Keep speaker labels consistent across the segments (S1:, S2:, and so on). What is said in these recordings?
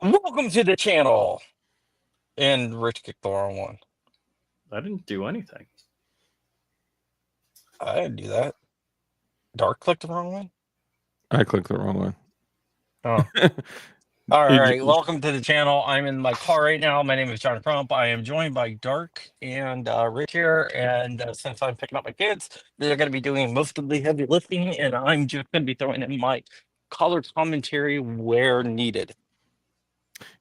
S1: Welcome to the channel. And Rich kicked the wrong one.
S2: I didn't do anything.
S1: I didn't do that. Dark clicked the wrong one?
S3: I clicked the wrong one.
S1: Oh. All right. Welcome to the channel. I'm in my car right now. My name is John Crump. I am joined by Dark and Rich here. And since I'm picking up my kids, they're going to be doing most of the heavy lifting. And I'm just going to be throwing in my color commentary where needed.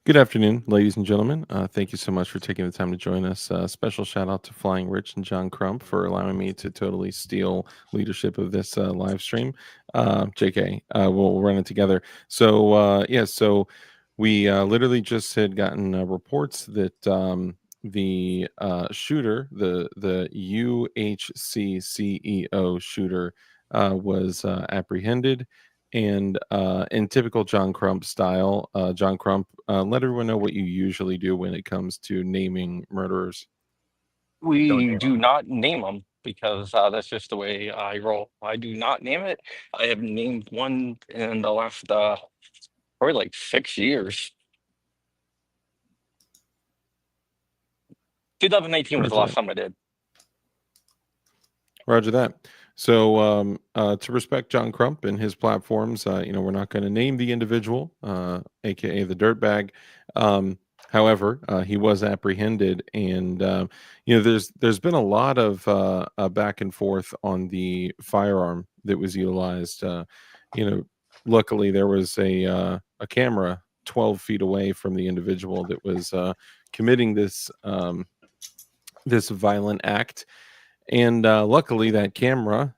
S3: Good afternoon, ladies and gentlemen. Thank you so much for taking the time to join us. Special shout out to Flying Rich and John Crump for allowing me to totally steal leadership of this live stream. JK, we'll run it together. So we literally just had gotten reports that the shooter, the UHC CEO shooter, was apprehended. And in typical John Crump style, John Crump, let everyone know what you usually do when it comes to naming murderers.
S1: We do not name them because that's just the way I roll. I do not name it. I have named one in the last probably like 6 years. 2019 was the last time I did.
S3: Roger that. So to respect John Crump and his platforms, we're not going to name the individual, aka the dirtbag. However, he was apprehended, and there's been a lot of back and forth on the firearm that was utilized. Luckily there was a camera 12 feet away from the individual that was committing this this violent act. And luckily, that camera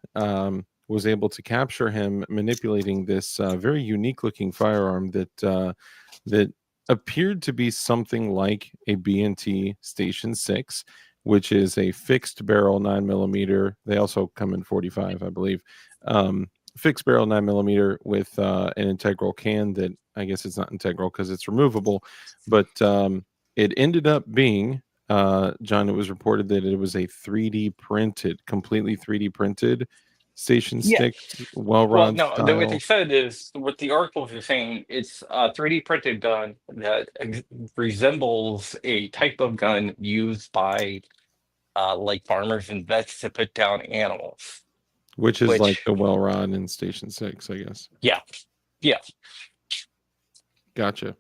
S3: was able to capture him manipulating this very unique-looking firearm that appeared to be something like a B&T Station 6, which is a fixed barrel 9mm. They also come in 45, I believe. Fixed barrel 9mm with an integral can that I guess it's not integral because it's removable, but it ended up being. John, it was reported that it was a 3D printed, completely 3D printed station stick,
S1: Well,
S3: rod
S1: no, what they
S3: style.
S1: said is what the articles are saying. It's a 3D printed gun that resembles a type of gun used by like farmers and vets to put down animals.
S3: Which is like the rod in Station 6, I guess.
S1: Yeah.
S3: Gotcha.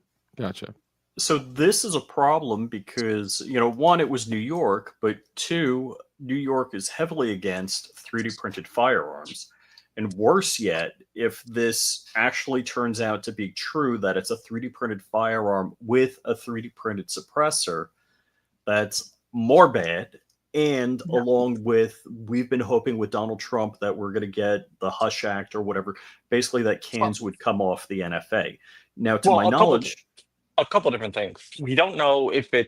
S2: So this is a problem because, one, it was New York, but two, New York is heavily against 3D printed firearms. And worse yet, if this actually turns out to be true, that it's a 3D printed firearm with a 3D printed suppressor, that's more bad. And along with, we've been hoping with Donald Trump that we're going to get the Hush Act or whatever, basically that cans would come off the NFA. Now, to my knowledge,
S1: a couple different things. We don't know if the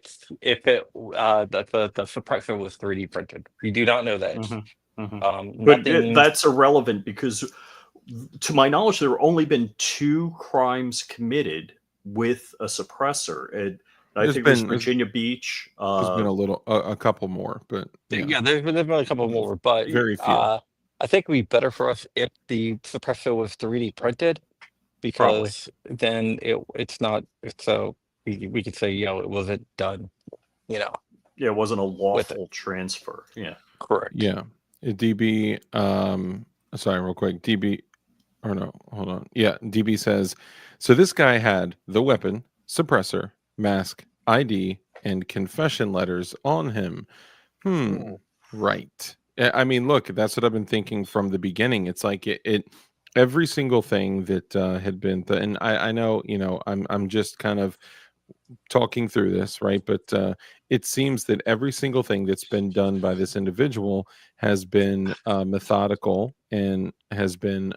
S1: suppressor was 3D printed. We do not know that.
S2: But that's irrelevant because, to my knowledge, there have only been 2 crimes committed with a suppressor. I think it was Virginia Beach.
S3: There's been a couple more, but
S1: yeah, there's been a couple more, but
S3: very few.
S1: I think it'd be better for us if the suppressor was 3D printed, because then it's not. So we could say, it wasn't done.
S2: Yeah, it wasn't a lawful transfer. Yeah,
S1: correct.
S3: Yeah, DB. Sorry, real quick. DB. Or no, hold on. Yeah, DB says, so this guy had the weapon, suppressor, mask, ID, and confession letters on him. Right. I mean, look, that's what I've been thinking from the beginning. It's like it every single thing that had been, and I know, I'm just kind of talking through this, right? But it seems that every single thing that's been done by this individual has been methodical and has been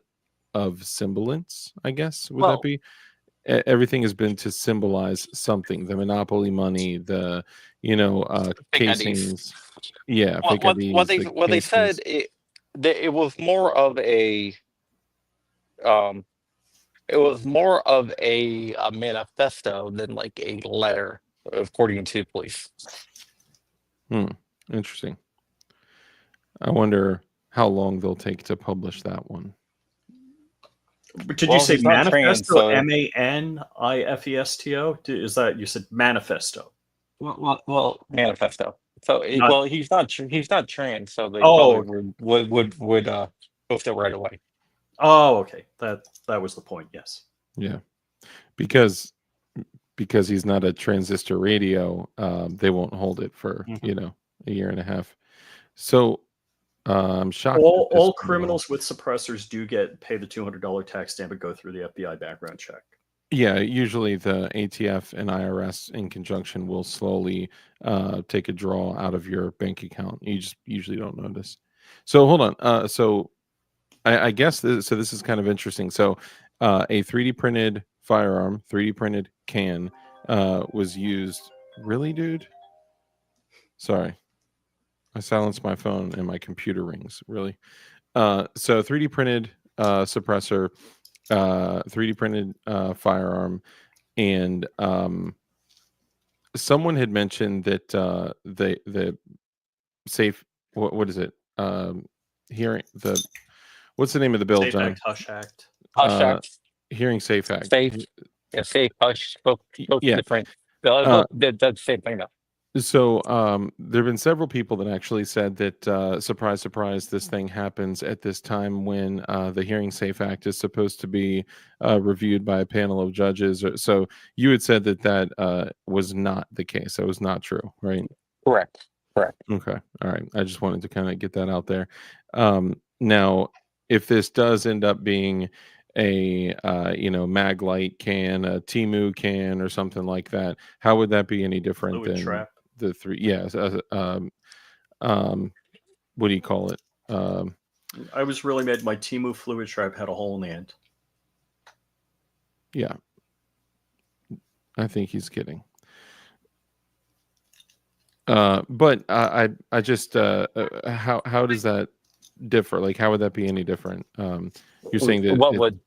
S3: of semblance, I guess. Would that be? Everything has been to symbolize something: the monopoly money, the casings. Yeah, fake IDs.
S1: What they said, it was more of a manifesto than like a letter, according to police.
S3: Interesting. I wonder how long they'll take to publish that one.
S2: But did you
S1: Well,
S2: say
S1: he's not trans,
S2: manifesto?
S1: so
S2: Manifesto? Is that you said manifesto?
S1: manifesto. So,
S2: Not.
S1: well, he's not trans, so they probably
S2: Oh.
S1: would post it right away.
S2: Oh, okay. That was the point. Yes.
S3: Yeah, because he's not a transistor radio, they won't hold it for a year and a half. So I'm shocked that this
S2: All
S3: went at all.
S2: criminals with suppressors do pay the $200 tax stamp and go through the FBI background check.
S3: Yeah, usually the ATF and IRS in conjunction will slowly take a draw out of your bank account. You just usually don't notice. So hold on. So I guess this is kind of interesting. So a 3D printed firearm, 3D printed can was used. Really, dude? Sorry. I silenced my phone and my computer rings. Really? So 3D printed suppressor, 3D printed firearm, and someone had mentioned that the safe what is it? Hearing the what's the name of the bill,
S2: Safe
S3: John?
S2: Act, Hush Act.
S1: Hush Act,
S3: Hearing Safe Act.
S1: safe, yeah, safe, hush, both
S3: Yeah.
S1: different. That's the same thing though.
S3: So there have been several people that actually said that surprise, surprise, this thing happens at this time when the Hearing Safe Act is supposed to be reviewed by a panel of judges. So you had said that was not the case. That was not true, right?
S1: Correct.
S3: Okay. All right. I just wanted to kind of get that out there. Now, if this does end up being a mag light can, a Timu can, or something like that, how would that be any different
S2: Fluid
S3: than
S2: trap.
S3: the three? Yes. What do you call it?
S2: I was really mad. My Timu fluid trap had a hole in the end.
S3: Yeah. I think he's kidding. But I just how does that differ? Like, how would that be any different? You're saying that
S1: What would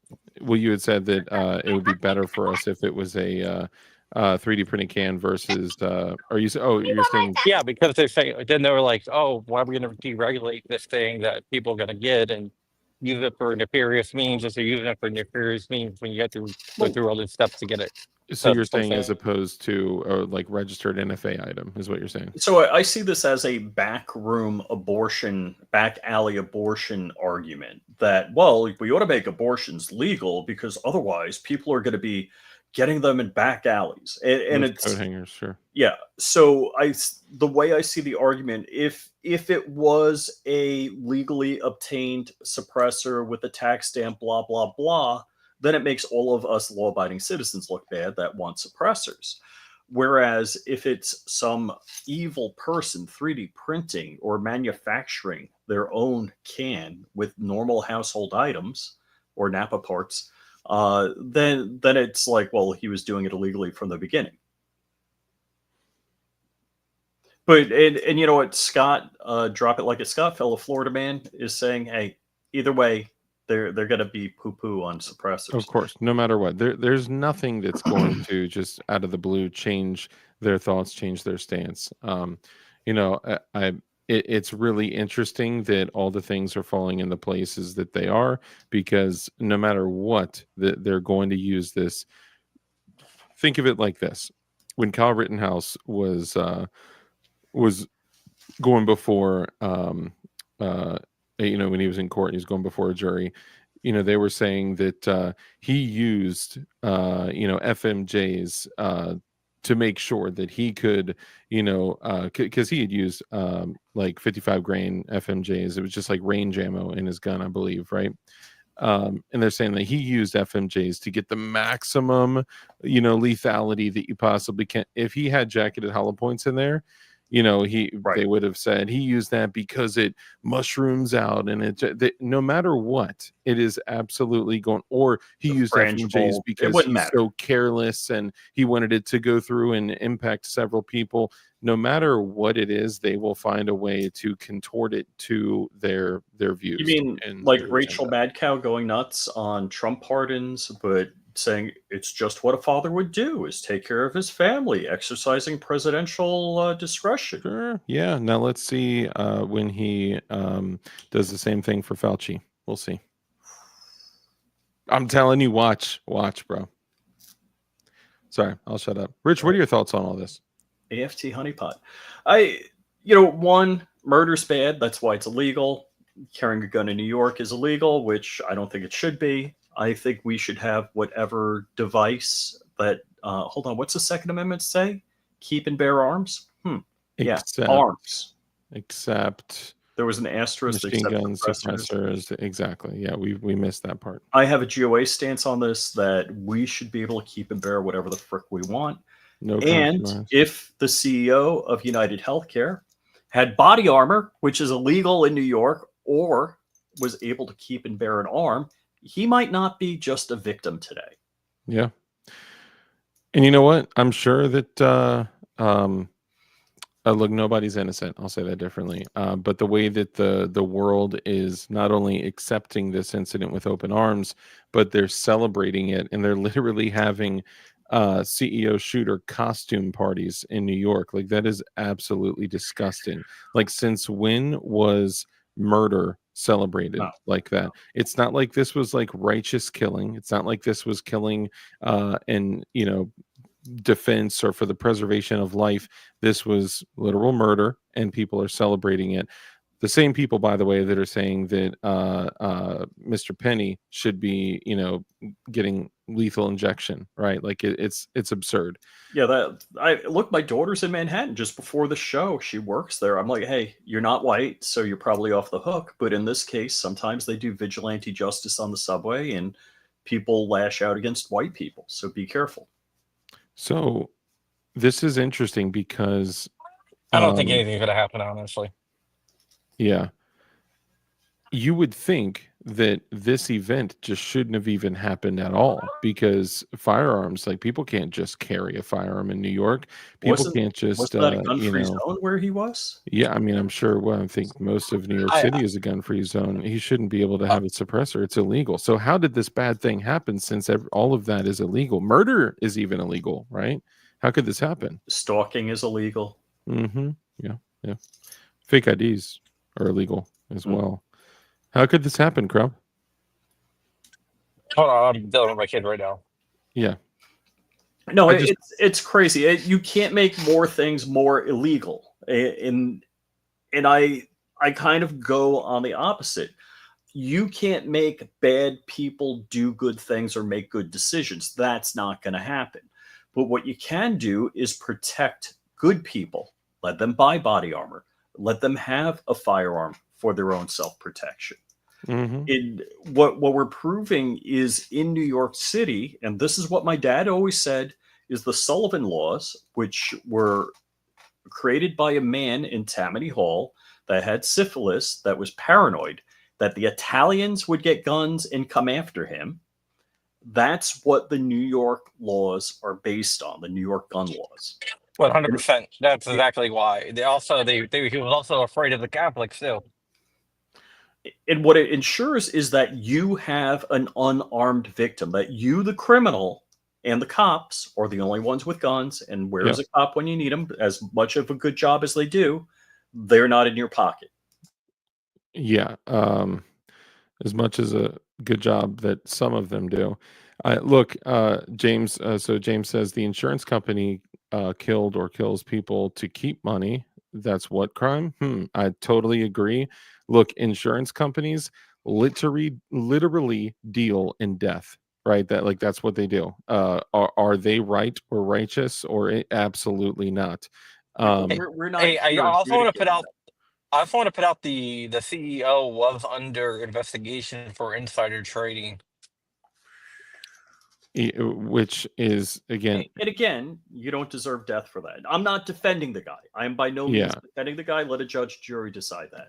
S3: well, you had said that it would be better for us if it was a 3D printing can versus are you you're saying
S1: yeah, because they say then they were like, oh, why are we going to deregulate this thing that people are going to get and use it for nefarious means? If they're using it for nefarious means, when you have to go through all these steps to get it.
S3: so you're
S1: That's what I'm
S3: saying as
S1: saying.
S3: opposed to a like registered NFA item is what you're saying?
S2: So I see this as a backroom abortion, back alley abortion argument that, well, we ought to make abortions legal because otherwise people are going to be getting them in back alleys. And
S3: Those
S2: it's,
S3: coat hangers, sure.
S2: yeah. So the way I see the argument, if it was a legally obtained suppressor with a tax stamp, blah, blah, blah, then it makes all of us law-abiding citizens look bad that want suppressors. Whereas if it's some evil person 3D printing or manufacturing their own can with normal household items or Napa parts, then it's like, well, he was doing it illegally from the beginning. But and you know what, Scott, drop it like it's Scott, fellow Florida man, is saying, hey, either way, they're going to be poo-poo on suppressors.
S3: Of course, no matter what, there's nothing that's going to just out of the blue change their thoughts, change their stance. It's really interesting that all the things are falling in the places that they are because no matter what, they're going to use this. Think of it like this: when Kyle Rittenhouse was going before, when he was in court, and he was going before a jury. They were saying that he used, FMJs to make sure that he could, because he had used like 55 grain FMJs. It was just like range ammo in his gun, I believe, right? And they're saying that he used FMJs to get the maximum, lethality that you possibly can. If he had jacketed hollow points in there, they would have said he used that because it mushrooms out and no matter what, it is absolutely going. Or he used FMJs because he's so careless and he wanted it to go through and impact several people. No matter what it is, they will find a way to contort it to their views.
S2: You mean like Rachel Madcow going nuts on Trump pardons, but saying it's just what a father would do is take care of his family, exercising presidential discretion.
S3: Sure. Yeah. Now let's see when he does the same thing for Fauci. We'll see. I'm telling you, watch, bro. Sorry, I'll shut up. Rich, what are your thoughts on all this?
S2: AFT honeypot. One, murder's bad. That's why it's illegal. Carrying a gun in New York is illegal, which I don't think it should be. I think we should have whatever device that. Hold on, what's the Second Amendment say? Keep and bear arms. Yeah, arms.
S3: Except
S2: there was an asterisk.
S3: Machine guns, suppressors. Exactly. Yeah, we missed that part.
S2: I have a GOA stance on this that we should be able to keep and bear whatever the frick we want.
S3: No
S2: and
S3: compromise.
S2: If the CEO of United Healthcare had body armor, which is illegal in New York, or was able to keep and bear an arm, he might not be just a victim today.
S3: Yeah. And you know what? I'm sure that look, nobody's innocent. I'll say that differently. But the way that the world is not only accepting this incident with open arms, but they're celebrating it, and they're literally having CEO shooter costume parties in New York. Like, that is absolutely disgusting. Like, since when was murder celebrated like that? It's not like this was like righteous killing. It's not like this was killing and defense or for the preservation of life. This was literal murder, and people are celebrating it. The same people, by the way, that are saying that Mr. Penny should be, getting lethal injection, right? Like, it's absurd.
S2: Yeah, my daughter's in Manhattan. Just before the show, she works there. I'm like, hey, you're not white, so you're probably off the hook. But in this case, sometimes they do vigilante justice on the subway, and people lash out against white people. So be careful.
S3: So this is interesting because
S1: I don't think anything's going to happen, honestly.
S3: Yeah. You would think that this event just shouldn't have even happened at all, because firearms, like, people can't just carry a firearm in New York. People can't just,
S2: wasn't that a gun-free zone where he was?
S3: Yeah, I mean, I'm sure. Well, I think most of New York City is a gun-free zone. He shouldn't be able to have a suppressor. It's illegal. So how did this bad thing happen, since all of that is illegal? Murder is even illegal, right? How could this happen?
S2: Stalking is illegal.
S3: Mm-hmm. Yeah. Fake IDs are illegal as well. How could this happen, Crump?
S1: Hold on, I'm dealing with my kid right now.
S3: Yeah.
S2: No, it's crazy. You can't make more things more illegal. And I kind of go on the opposite. You can't make bad people do good things or make good decisions. That's not going to happen. But what you can do is protect good people. Let them buy body armor. Let them have a firearm for their own self-protection. What we're proving is in New York City, and this is what my dad always said, is the Sullivan laws, which were created by a man in Tammany Hall that had syphilis, that was paranoid, that the Italians would get guns and come after him. That's what the New York laws are based on, the New York gun laws.
S1: 100%. That's exactly why. He was also afraid of the Catholics too.
S2: And what it ensures is that you have an unarmed victim, that you, the criminal, and the cops are the only ones with guns. And where's a cop when you need them? As much of a good job as they do, they're not in your pocket.
S3: Yeah. As much as a good job that some of them do. Look, James. So James says the insurance company killed or kills people to keep money. That's what crime? I totally agree. Look, insurance companies literally deal in death, right? That's what they do. Are they right or righteous, or absolutely not?
S2: We're not.
S1: Hey, I also want to put out. I also want to put out the CEO was under investigation for insider trading.
S3: Which is, again,
S2: and again, you don't deserve death for that. I'm not defending the guy. I am by no means defending the guy. Let a judge, jury decide that.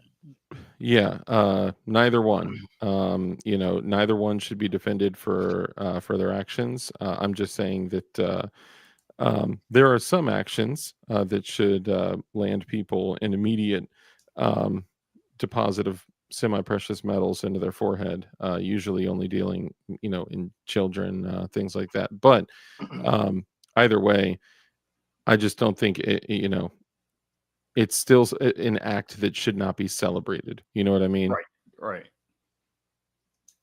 S3: Yeah, neither one. Neither one should be defended for their actions. I'm just saying that there are some actions that should land people an immediate deposit of semi-precious metals into their forehead, usually only dealing, in children, things like that. But either way, I just don't think it's still an act that should not be celebrated. You know what I mean?
S2: Right.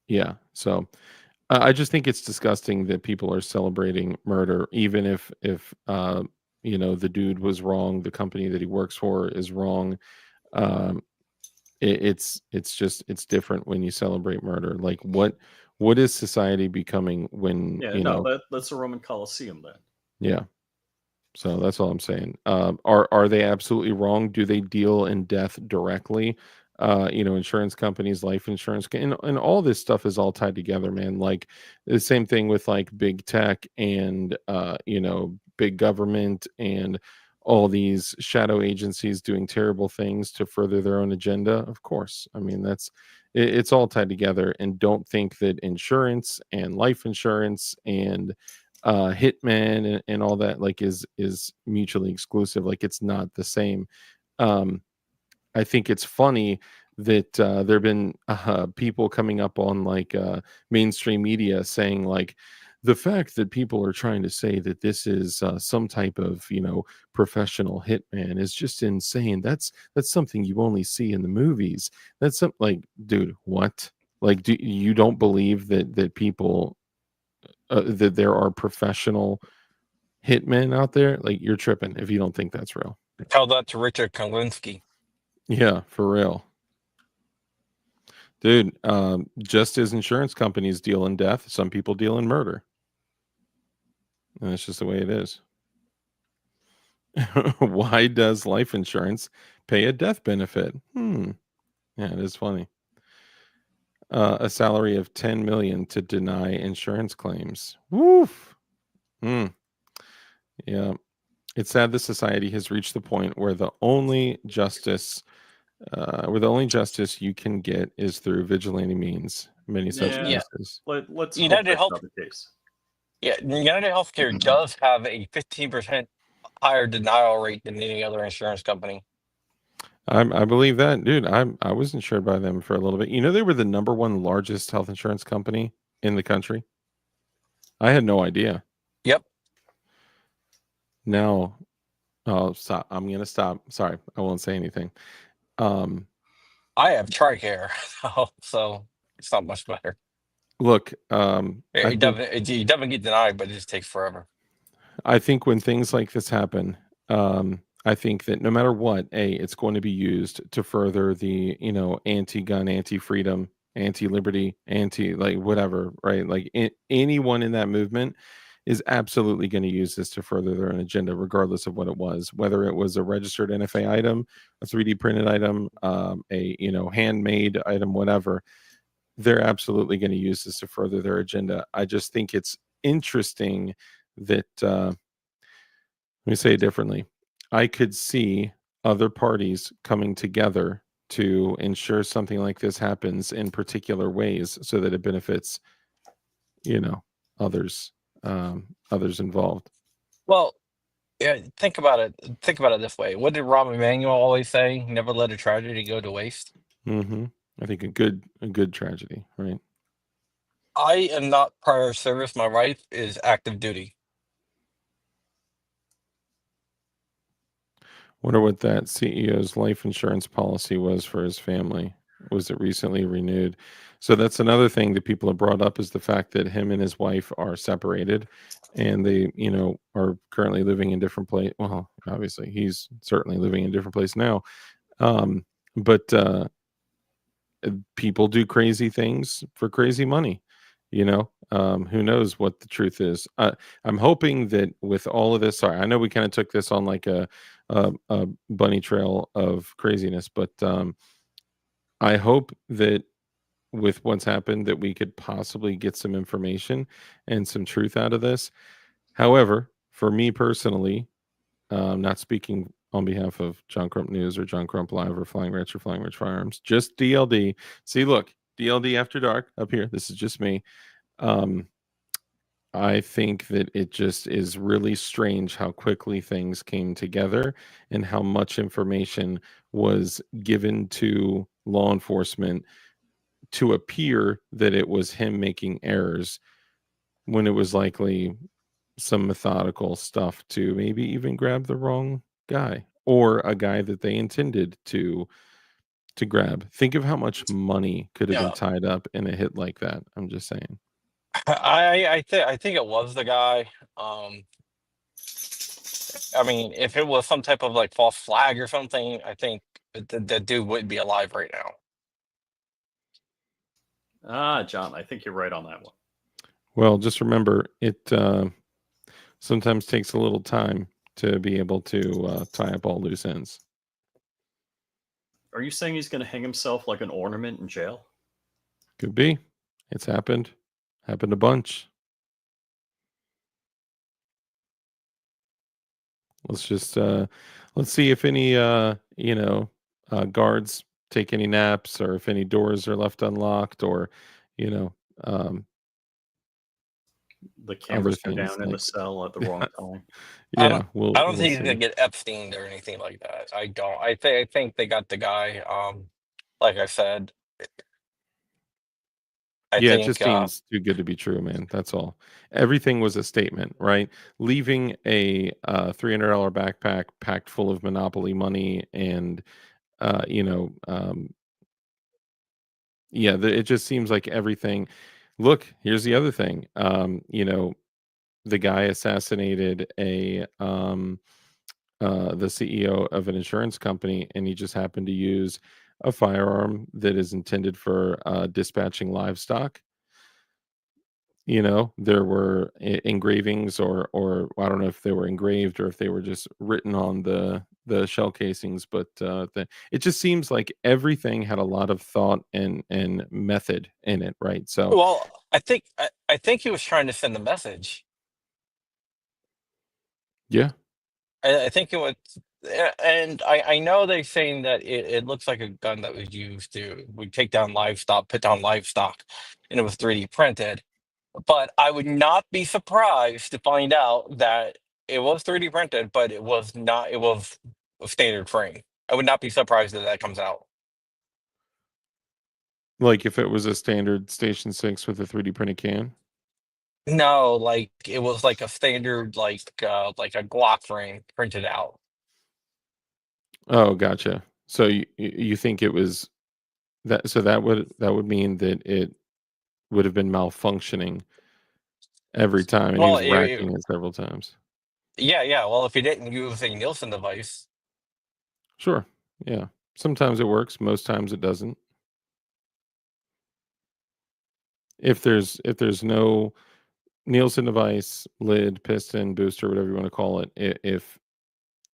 S3: Yeah. So I just think it's disgusting that people are celebrating murder, even if the dude was wrong, the company that he works for is wrong. Um, it's different when you celebrate murder. Like what is society becoming when
S2: Yeah, no, that's a Roman Colosseum then.
S3: yeah. So that's all I'm saying. Are they absolutely wrong? Do they deal in death directly? Insurance companies, life insurance, and all this stuff is all tied together, man. Like the same thing with like big tech and big government and all these shadow agencies doing terrible things to further their own agenda. Of course, I mean it's all tied together. And don't think that insurance and life insurance and hitman and all that like is mutually exclusive. Like it's not the same. um I think it's funny that there have been people coming up on like mainstream media saying like the fact that people are trying to say that this is some type of professional hitman is just insane. That's something you only see in the movies. That's some like, dude, what? Like, do you don't believe that people that there are professional hitmen out there? Like, you're tripping if you don't think that's real.
S1: Tell that to Richard Kalinsky.
S3: Yeah, for real. Dude, just as insurance companies deal in death, some people deal in murder. And that's just the way it is. Why does life insurance pay a death benefit? Yeah, it is funny. A salary of 10 million to deny insurance claims. Woof. Yeah. It's sad the society has reached the point where the only justice you can get is through vigilante means. Many such
S2: Yeah.
S3: cases.
S2: Let's hope
S1: United
S2: that's
S1: Health,
S2: not the case.
S1: yeah, United Healthcare does have a 15% higher denial rate than any other insurance company.
S3: I believe that, dude. I was insured by them for a little bit. They were the number one largest health insurance company in the country. I had no idea.
S1: Yep.
S3: Now, oh, stop. I'm gonna stop. Sorry, I won't say anything.
S1: I have TRICARE, so it's not much better.
S3: Look,
S1: You definitely get denied, but it just takes forever.
S3: I think when things like this happen, I think that no matter what, it's going to be used to further the, anti-gun, anti-freedom, anti-liberty, like whatever, right? Like anyone in that movement is absolutely going to use this to further their own agenda, regardless of what it was, whether it was a registered NFA item, a 3D printed item, a handmade item, whatever. They're absolutely going to use this to further their agenda. I just think it's interesting that let me say it differently. I could see other parties coming together to ensure something like this happens in particular ways so that it benefits, others, others involved.
S1: Well, yeah, think about it. Think about it this way. What did Rahm Emanuel always say? Never let a tragedy go to waste.
S3: I think a good tragedy, right?
S1: I am not prior service. My wife is active duty.
S3: Wonder what that CEO's life insurance policy was for his family. Was it recently renewed? So that's another thing that people have brought up is the fact that him and his wife are separated and they, are currently living in different place. Well, obviously he's certainly living in a different place now. But people do crazy things for crazy money, who knows what the truth is. I'm hoping that with all of this, sorry, I know we kind of took this on like a bunny trail of craziness, but I hope that with what's happened that we could possibly get some information and some truth out of this. However, for me personally, not speaking on behalf of John Crump News or John Crump Live or Flying Rich Firearms, just DLD. See, look, DLD After Dark up here. This is just me. I think that it just is really strange how quickly things came together and how much information was given to law enforcement to appear that it was him making errors when it was likely some methodical stuff to maybe even grab the wrong guy or a guy that they intended to grab. Think of how much money could have been
S1: Yeah.
S3: tied up in a hit like that. I'm just saying.
S1: I think it was the guy. Um, I mean, if it was some type of like false flag or something, I think the dude would be alive right now.
S2: John, I think you're right on that one.
S3: Well, just remember it sometimes takes a little time to be able to tie up all loose ends.
S2: Are you saying he's going to hang himself like an ornament in jail?
S3: Could be. It's happened. Happened a bunch. Let's just let's see if any guards take any naps, or if any doors are left unlocked, or you know um
S2: The
S3: other
S2: cameras go
S3: things
S2: down in the
S3: like
S2: cell at the wrong time.
S1: I
S3: yeah,
S1: don't I don't
S3: we'll
S1: think he's gonna
S3: see.
S1: get Epstein or anything like that. I don't. I think they got the guy. Like I said, I
S3: Yeah, it
S1: think
S3: just seems too good to be true, man. That's all. Everything was a statement, right? Leaving a $300 backpack packed full of Monopoly money and uh, you know, um, yeah, it just seems like everything. Look, here's the other thing. The guy assassinated the CEO of an insurance company, and he just happened to use a firearm that is intended for dispatching livestock. There were engravings, or I don't know if they were engraved or if they were just written on the shell casings, but it just seems like everything had a lot of thought and method in it, right? So
S1: well. I think he was trying to send a message.
S3: yeah.
S1: I think it was, and I know they're saying that it looks like a gun that was used to would take down livestock, put down livestock, and it was 3D printed. But I would not be surprised to find out that it was 3D printed, but it was not. It was a standard frame. I would not be surprised that that comes out.
S3: Like if it was a standard Station 6 with a 3D printed can.
S1: No, like it was like a standard, like a Glock frame printed out.
S3: Oh, gotcha. So you think it was that, so that would mean that it would have been malfunctioning every time, and he
S1: Well,
S3: was racking it several times.
S1: yeah, yeah. Well, if you didn't use a Nielsen device,
S3: Sure. Yeah. Sometimes it works, most times it doesn't. If there's no Nielsen device, lid, piston, booster, whatever you want to call it, if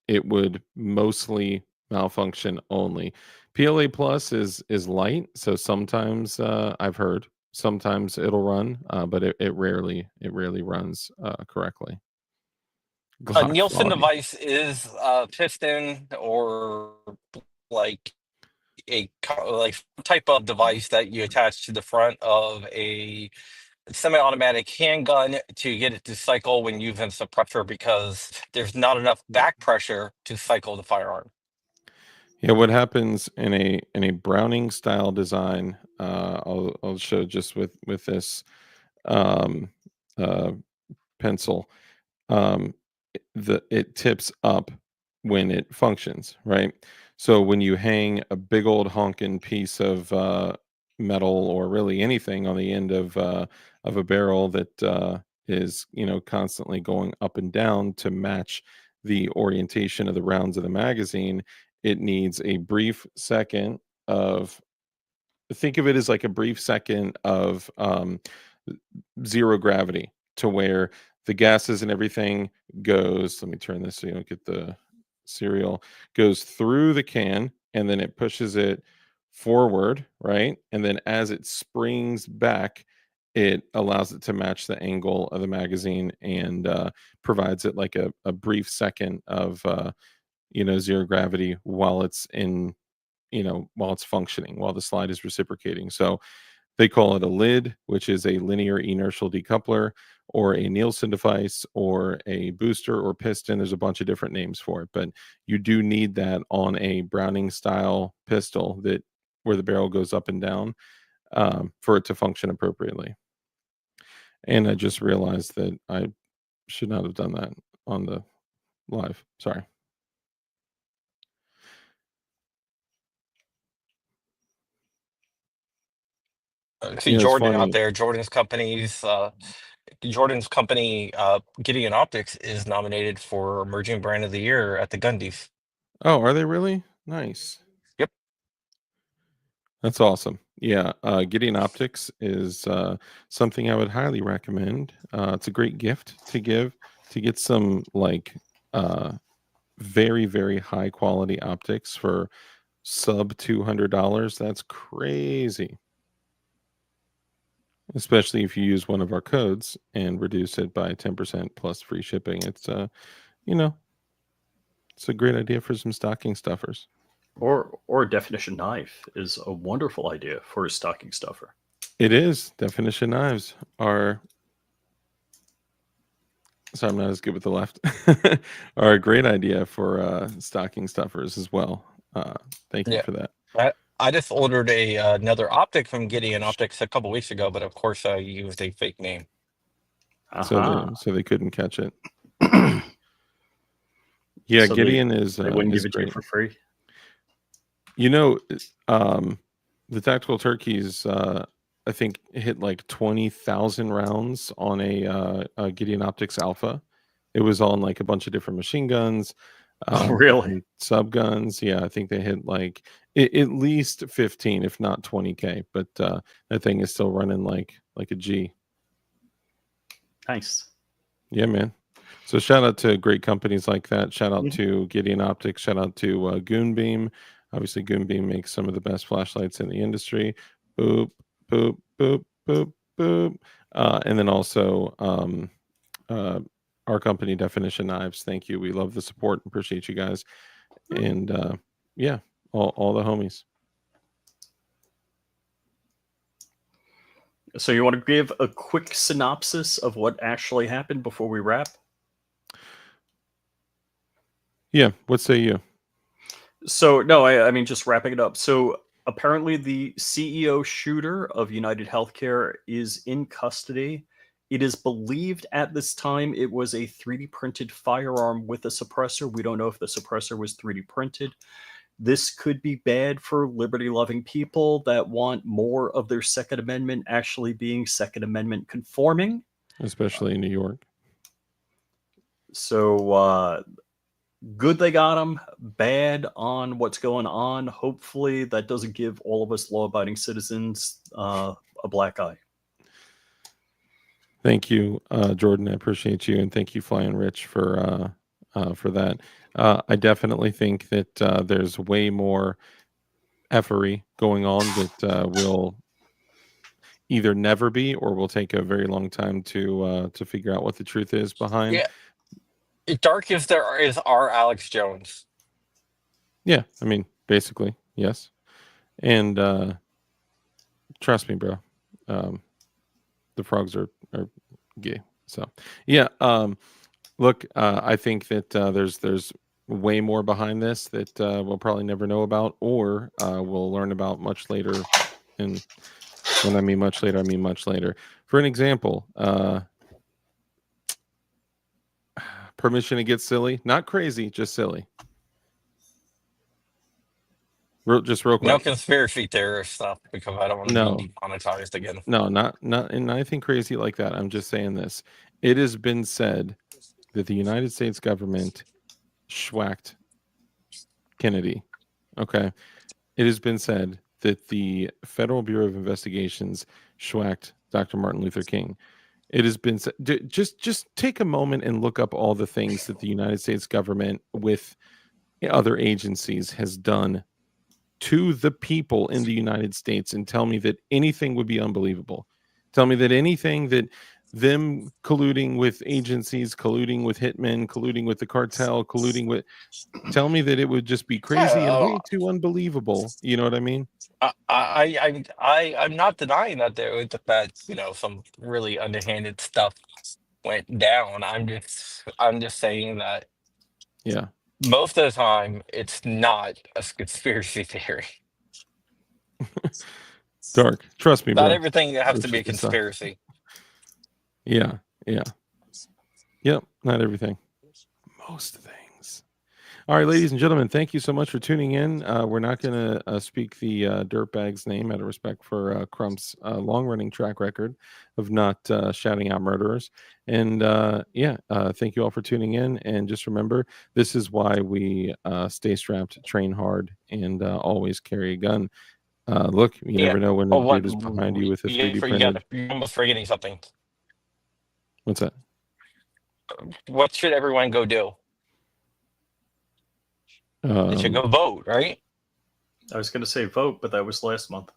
S3: it would mostly malfunction only. PLA plus is light, so sometimes I've heard sometimes it'll run, but it rarely runs correctly.
S1: a
S3: Glock
S1: Nielsen
S3: froggy.
S1: device is a piston or like like some type of device that you attach to the front of a semi-automatic handgun to get it to cycle when using a suppressor because there's not enough back pressure to cycle the firearm.
S3: Yeah, what happens in a Browning style design? I'll show just with this um, uh, pencil. um, it tips up when it functions, right? So when you hang a big old honking piece of metal, or really anything on the end of a barrel that is constantly going up and down to match the orientation of the rounds of the magazine, it needs a brief second of, think of it as like a brief second of zero gravity, to where the gases and everything goes, let me turn this so you don't get the serial, goes through the can, and then it pushes it forward, right? And then as it springs back, it allows it to match the angle of the magazine, and provides it like a brief second of zero gravity while it's in, while it's functioning, while the slide is reciprocating. So they call it a lid, which is a linear inertial decoupler, or a Nielsen device, or a booster or piston. There's a bunch of different names for it, but you do need that on a Browning style pistol, that where the barrel goes up and down, for it to function appropriately. And I just realized that I should not have done that on the live. Sorry.
S1: See
S3: You know, it's
S1: Jordan out
S3: funny.
S1: there. Jordan's company, Gideon Optics, is nominated for Emerging Brand of the Year at the Gundies.
S3: Oh, are they really? Nice.
S1: Yep.
S3: That's awesome. Yeah, Gideon Optics is something I would highly recommend. It's a great gift to give to get some like very, very high quality optics for sub $200. That's crazy. Especially if you use one of our codes and reduce it by 10% plus free shipping. It's you know, it's a great idea for some stocking stuffers.
S2: Or a definition knife is a wonderful idea for a stocking stuffer.
S3: It is. Definition knives are, so I'm not as good with the left, are a great idea for stocking stuffers as well. Thank you
S1: Yeah.
S3: for that.
S1: I just ordered another optic from Gideon Optics a couple weeks ago, but of course I used a fake name.
S3: So they couldn't catch it. Yeah,
S2: So
S3: Gideon
S2: they wouldn't
S3: is
S2: give it to you
S3: great.
S2: for free.
S3: You know, the tactical turkeys, I think hit like 20,000 rounds on a Gideon Optics Alpha. It was on like a bunch of different machine guns,
S2: Really?
S3: and sub guns. Yeah, I think they hit like at least 15, if not 20K. But that thing is still running like a G.
S2: Nice.
S3: Yeah, man. So shout out to great companies like that. Shout out
S2: Mhm.
S3: to Gideon Optics. Shout out to Goonbeam. Obviously, Goonbeam makes some of the best flashlights in the industry. Boop, boop, boop, boop, boop. And then also our company, Definition Knives. Thank you. We love the support. Appreciate you guys. And yeah, all the homies.
S2: So you want to give a quick synopsis of what actually happened before we wrap?
S3: Yeah. What say you?
S2: So no, I mean just wrapping it up. So apparently the CEO shooter of United Healthcare is in custody. It is believed at this time it was a 3D printed firearm with a suppressor. We don't know if the suppressor was 3D printed. This could be bad for liberty loving people that want more of their Second Amendment actually being Second Amendment conforming.
S3: Especially in New York.
S2: So good they got him, bad on what's going on. Hopefully that doesn't give all of us law-abiding citizens a black eye.
S3: Thank you, Jordan. I appreciate you, and thank you, Flying Rich, for that. I definitely think that there's way more effery going on that will either never be or will take a very long time to figure out what the truth is behind.
S1: Yeah. Dark is our Alex Jones.
S3: Yeah, I mean, basically, yes. And trust me, bro. The frogs are gay. So yeah. Look, I think that there's way more behind this that we'll probably never know about, or we'll learn about much later. And when I mean much later, I mean much later. For an example, permission to get silly, not crazy, just silly. Just real
S1: No
S3: quick.
S1: conspiracy theorist stuff because I don't want to
S3: No,
S1: be demonetized again.
S3: no, not and anything crazy like that. I'm just saying this. It has been said that the United States government schwacked Kennedy. Okay. It has been said that the Federal Bureau of Investigations schwacked Dr. Martin Luther King. It has been said, just take a moment and look up all the things that the United States government with other agencies has done to the people in the United States and tell me that anything would be unbelievable. Tell me that anything that them colluding with agencies, colluding with hitmen, colluding with the cartel, colluding with, tell me that it would just be crazy and way too unbelievable. You know what I mean?
S1: I'm not denying that that some really underhanded stuff went down. I'm just saying that
S3: Yeah.
S1: most of the time it's not a conspiracy theory.
S3: Dark. Trust me,
S1: Not
S3: bro.
S1: everything has to
S3: It's
S1: be a
S3: just
S1: conspiracy.
S3: yeah. Yeah. Yep. Not everything. Most things. All right, ladies and gentlemen, thank you so much for tuning in. We're not going to speak the Dirtbag's name out of respect for Crump's long-running track record of not shouting out murderers. And thank you all for tuning in. And just remember, this is why we stay strapped, train hard, and always carry a gun. Look, you
S1: Yeah.
S3: never know when a
S1: Oh, what
S3: dude is behind you with a 3D
S1: you're
S3: printed.
S1: almost forgetting something.
S3: What's that?
S1: What should everyone go do? They should go vote, right?
S2: I was going to say vote, but that was last month.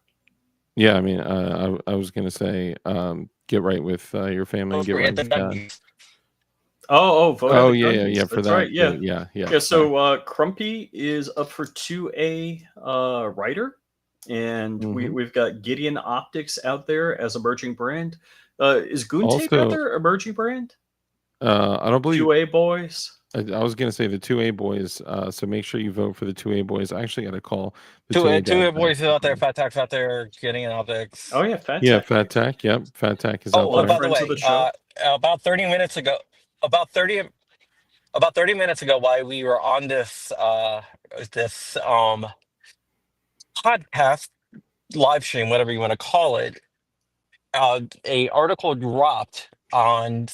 S3: Yeah, I mean, I was going to say get right with your family and get right with God.
S2: Vote at the gun
S3: yeah, for
S2: That's
S3: that.
S2: right. Yeah.
S3: too. Yeah.
S2: Yeah, so Crumpy is up for 2A writer, and
S3: Mhm.
S2: we've got Gideon Optics out there as emerging brand. Is Goon Tape out
S3: Also,
S2: there emerging brand?
S3: I don't believe
S2: 2A boys.
S3: I was going to say the 2A boys. So make sure you vote for the 2A boys. I actually got to call the
S1: Two
S3: 2A
S1: two
S3: guys
S1: boys out there,
S3: back.
S1: Fat Tack's out there, getting an optics.
S2: Oh yeah, Fat
S3: Yeah,
S2: Tack.
S3: Fat Tack. Yep, Fat Tack is
S1: Oh,
S3: out
S1: oh,
S3: there.
S1: by the
S2: Friends of
S1: way,
S2: the show.
S1: about 30 minutes ago, about 30 minutes ago, while we were on this podcast live stream, whatever you want to call it, a article dropped on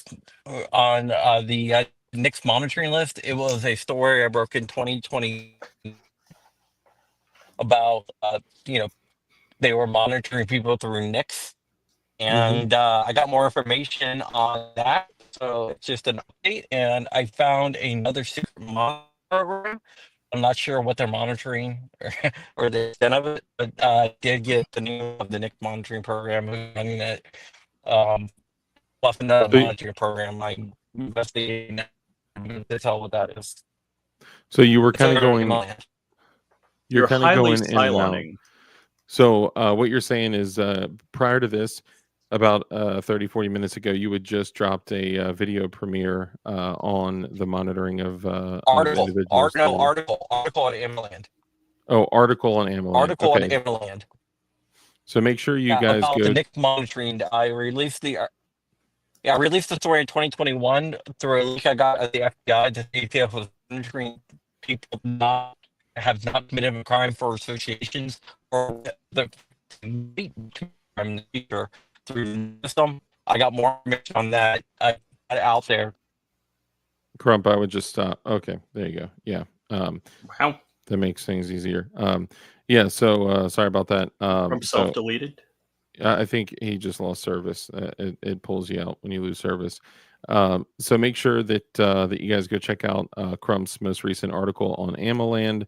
S1: the NICS monitoring list. It was a story I broke in 2020 about they were monitoring people through NICS, and I got more information on that. So it's just an update, and I found another secret monitor program. I'm not sure what they're monitoring or the extent of it, but I did get the name of the NIC monitoring program who's running it. Plus another
S3: So,
S1: monitoring program. I'm investigating to tell what that is.
S3: so you were
S1: It's
S3: kind of
S1: over in
S3: going.
S1: Milan.
S3: You're kind of
S2: highly
S3: going in and out.
S2: Cyloning.
S3: So what you're saying is prior to this, about 30, 40 minutes ago, you had just dropped a video premiere on the monitoring of individuals.
S1: Article on Amaland.
S3: Oh, article on Amaland.
S1: Article on
S3: Okay.
S1: Amaland.
S3: So make sure you guys
S1: about
S3: go.
S1: the NIC monitoring. I released the story in 2021 through a link I got at the FBI. The ATF was monitoring people have not committed a crime for associations or the crime in the future through the system. I got more information on that. I got it out there.
S3: Crump, I would just stop. Okay, there you go. Yeah.
S2: Wow.
S3: That makes things easier. Yeah, so sorry about that.
S2: Crump self-deleted.
S3: I think he just lost service. It pulls you out when you lose service. So make sure that that you guys go check out Crump's most recent article on Amaland.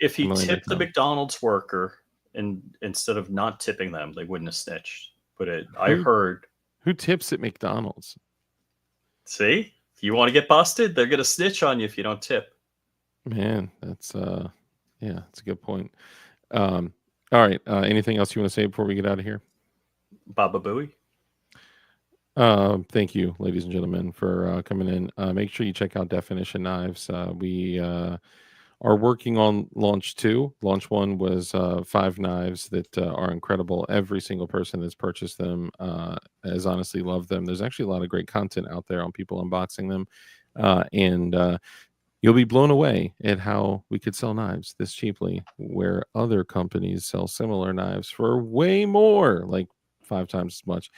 S2: If he
S3: Amaland.com.
S2: tipped the McDonald's worker and instead of not tipping them, they wouldn't have snitched. But I heard.
S3: Who tips at McDonald's?
S2: See? If you want to get busted, they're going to snitch on you if you don't tip.
S3: Man, that's that's a good point. All right. Anything else you want to say before we get out of here?
S2: Baba Booey.
S3: Thank you, ladies and gentlemen, for coming in. Make sure you check out Definition Knives. We are working on launch 2. Launch 1 was 5 knives that are incredible. Every single person that's purchased them has honestly loved them. There's actually a lot of great content out there on people unboxing them. And you'll be blown away at how we could sell knives this cheaply, where other companies sell similar knives for way more, like 5 times as much.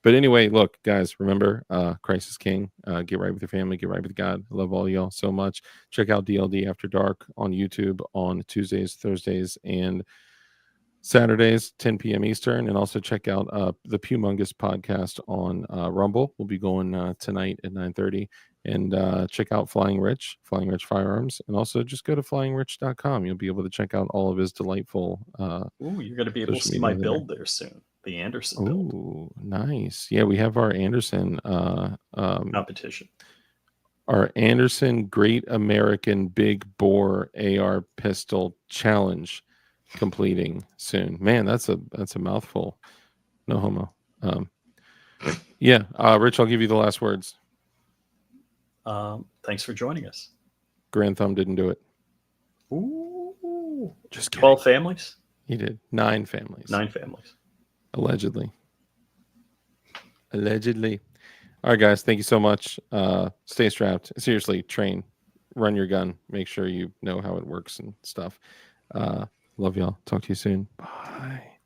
S3: But anyway, look, guys, remember, Christ is King. Get right with your family. Get right with God. I love all y'all so much. Check out DLD After Dark on YouTube on Tuesdays, Thursdays, and Saturdays, 10 p.m. Eastern. And also check out the Pumongous podcast on Rumble. We'll be going tonight at 9:30. And check out Flying Rich Firearms. And also just go to flyingrich.com. You'll be able to check out all of his delightful
S2: you're going to be able to see my build there soon. The Anderson build.
S3: Ooh, nice. Yeah, we have our Anderson
S2: competition.
S3: Our Anderson Great American Big Bore AR Pistol Challenge completing soon. Man, that's a mouthful. No homo. Yeah, Rich, I'll give you the last words.
S2: Thanks for joining us.
S3: Grand Thumb didn't do it.
S2: Ooh.
S3: Just kidding.
S2: 12 families?
S3: He did. 9 families.
S2: 9 families.
S3: Allegedly. All right, guys. Thank you so much. Stay strapped. Seriously, train. run your gun. Make sure you know how it works and stuff. Love y'all. Talk to you soon. Bye.